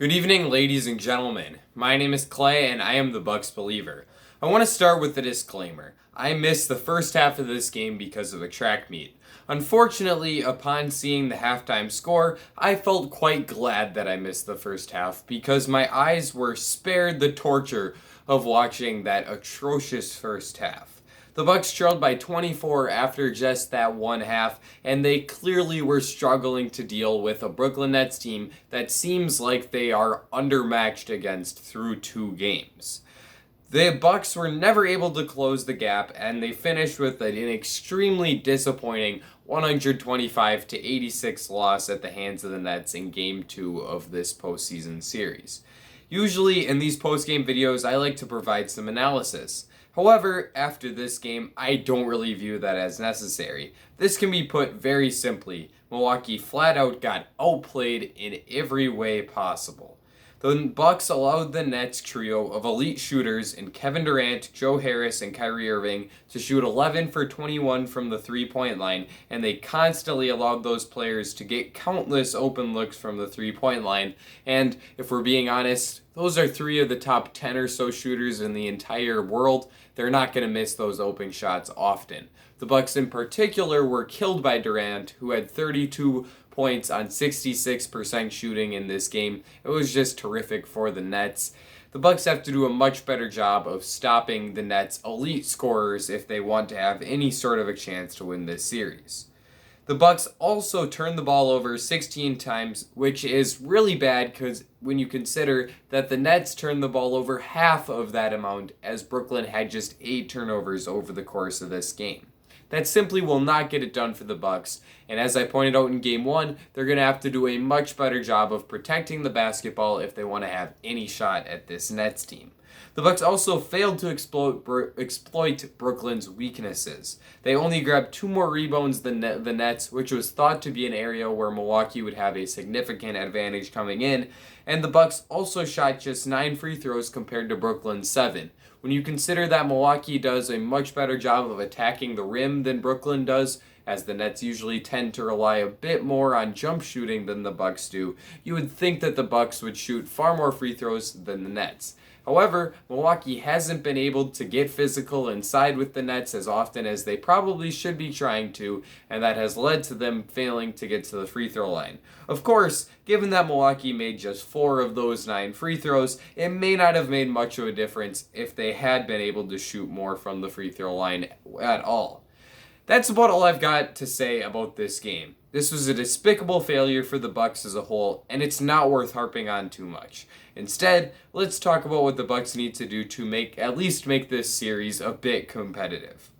Good evening, ladies and gentlemen. My name is Clay, and I am the Bucks believer. I want to start with a disclaimer. I missed the first half of this game because of a track meet. Unfortunately, upon seeing the halftime score, I felt quite glad that I missed the first half because my eyes were spared the torture of watching that atrocious first half. The Bucks trailed by 24 after just that one half, and they clearly were struggling to deal with a Brooklyn Nets team that seems like they are undermatched against through two games. The Bucks were never able to close the gap, and they finished with an extremely disappointing 125 to 86 loss at the hands of the Nets in Game 2 of this postseason series. Usually in these post-game videos, I like to provide some analysis. However, after this game, I don't really view that as necessary. This can be put very simply. Milwaukee flat out got outplayed in every way possible. The Bucks allowed the Nets trio of elite shooters in Kevin Durant, Joe Harris, and Kyrie Irving to shoot 11 for 21 from the three-point line, and they constantly allowed those players to get countless open looks from the three-point line. And if we're being honest, those are three of the top 10 or so shooters in the entire world. They're not going to miss those open shots often. The Bucks in particular were killed by Durant, who had 32 points on 66% shooting in this game. It was just terrific for the Nets. The Bucks have to do a much better job of stopping the Nets' elite scorers if they want to have any sort of a chance to win this series. The Bucks also turned the ball over 16 times, which is really bad because when you consider that the Nets turned the ball over half of that amount, as Brooklyn had just 8 turnovers over the course of this game. That simply will not get it done for the Bucks, and as I pointed out in Game 1, they're going to have to do a much better job of protecting the basketball if they want to have any shot at this Nets team. The Bucks also failed to exploit Brooklyn's weaknesses. They only grabbed 2 more rebounds than the Nets, which was thought to be an area where Milwaukee would have a significant advantage coming in, and the Bucks also shot just 9 free throws compared to Brooklyn's 7. When you consider that Milwaukee does a much better job of attacking the rim than Brooklyn does, as the Nets usually tend to rely a bit more on jump shooting than the Bucks do, you would think that the Bucks would shoot far more free throws than the Nets. However, Milwaukee hasn't been able to get physical inside with the Nets as often as they probably should be trying to, and that has led to them failing to get to the free throw line. Of course, given that Milwaukee made just 4 of those 9 free throws, it may not have made much of a difference if they had been able to shoot more from the free throw line at all. That's about all I've got to say about this game. This was a despicable failure for the Bucks as a whole, and it's not worth harping on too much. Instead, let's talk about what the Bucks need to do to at least make this series a bit competitive.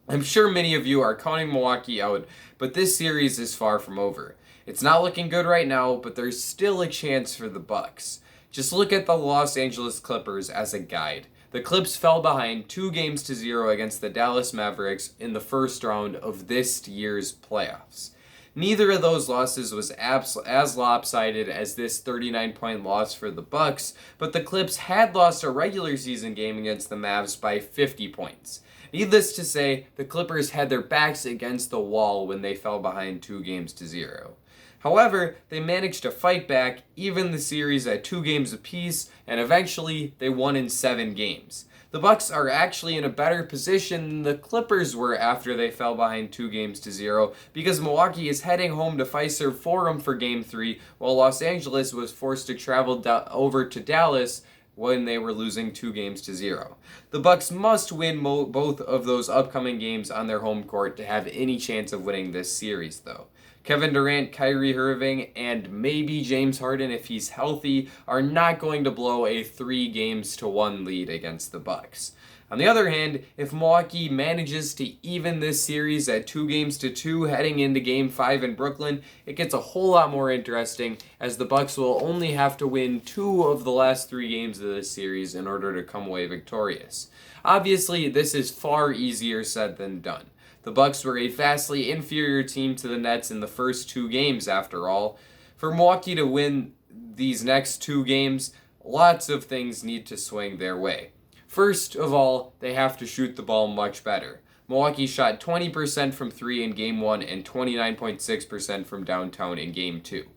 I'm sure many of you are counting Milwaukee out, but this series is far from over. It's not looking good right now, but there's still a chance for the Bucks. Just look at the Los Angeles Clippers as a guide. The Clips fell behind 2-0 against the Dallas Mavericks in the first round of this year's playoffs. Neither of those losses was as lopsided as this 39-point loss for the Bucks, but the Clips had lost a regular season game against the Mavs by 50 points. Needless to say, the Clippers had their backs against the wall when they fell behind 2-0. However, they managed to fight back, even the series at 2 games apiece, and eventually they won in 7 games. The Bucks are actually in a better position than the Clippers were after they fell behind 2-0 because Milwaukee is heading home to Fiserv Forum for Game 3, while Los Angeles was forced to travel over to Dallas when they were losing 2-0. The Bucks must win both of those upcoming games on their home court to have any chance of winning this series, though. Kevin Durant, Kyrie Irving, and maybe James Harden, if he's healthy, are not going to blow a 3-1 lead against the Bucks. On the other hand, if Milwaukee manages to even this series at 2-2 heading into Game 5 in Brooklyn, it gets a whole lot more interesting as the Bucks will only have to win 2 of the last 3 games of this series in order to come away victorious. Obviously, this is far easier said than done. The Bucks were a vastly inferior team to the Nets in the first 2 games, after all. For Milwaukee to win these next 2 games, lots of things need to swing their way. First of all, they have to shoot the ball much better. Milwaukee shot 20% from 3 in Game 1 and 29.6% from downtown in Game 2.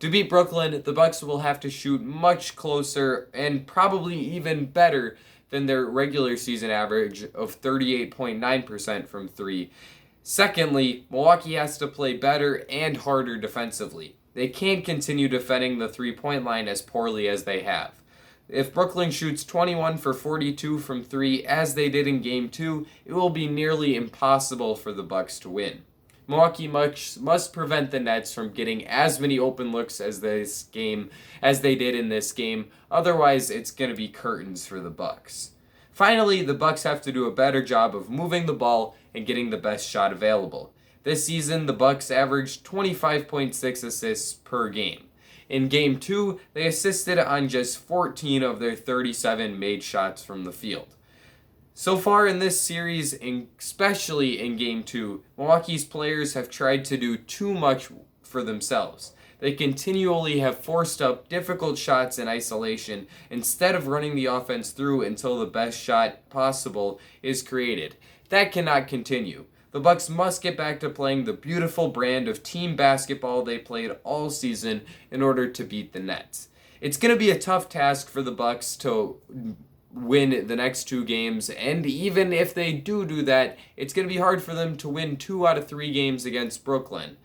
To beat Brooklyn, the Bucks will have to shoot much closer and probably even better than their regular season average of 38.9% from 3. Secondly, Milwaukee has to play better and harder defensively. They can't continue defending the three-point line as poorly as they have. If Brooklyn shoots 21 for 42 from 3 as they did in game 2, it will be nearly impossible for the Bucks to win. Milwaukee must prevent the Nets from getting as many open looks as they did in this game. Otherwise, it's going to be curtains for the Bucks. Finally, the Bucks have to do a better job of moving the ball and getting the best shot available. This season, the Bucks averaged 25.6 assists per game. In game 2, they assisted on just 14 of their 37 made shots from the field. So far in this series, especially in Game 2, Milwaukee's players have tried to do too much for themselves. They continually have forced up difficult shots in isolation instead of running the offense through until the best shot possible is created. That cannot continue. The Bucks must get back to playing the beautiful brand of team basketball they played all season in order to beat the Nets. It's going to be a tough task for the Bucks to win the next 2 games, and even if they do that, it's going to be hard for them to win 2 out of 3 games against Brooklyn.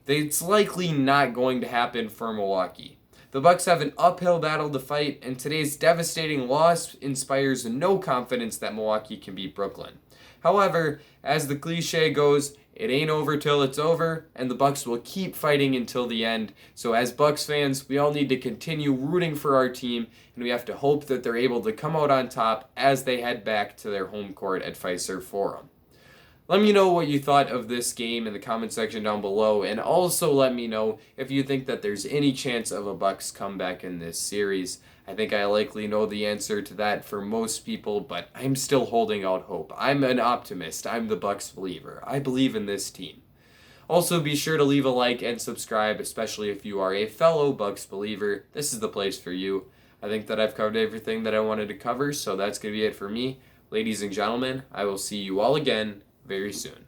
It's likely not going to happen for Milwaukee. The Bucks have an uphill battle to fight, and today's devastating loss inspires no confidence that Milwaukee can beat Brooklyn. However, as the cliche goes, it ain't over till it's over, and the Bucks will keep fighting until the end. So as Bucks fans, we all need to continue rooting for our team, and we have to hope that they're able to come out on top as they head back to their home court at Fiserv Forum. Let me know what you thought of this game in the comment section down below, and also let me know if you think that there's any chance of a Bucks comeback in this series. I think I likely know the answer to that for most people, but I'm still holding out hope. I'm an optimist. I'm the Bucks believer. I believe in this team. Also, be sure to leave a like and subscribe, especially if you are a fellow Bucks believer. This is the place for you. I think that I've covered everything that I wanted to cover, so that's going to be it for me. Ladies and gentlemen, I will see you all again very soon.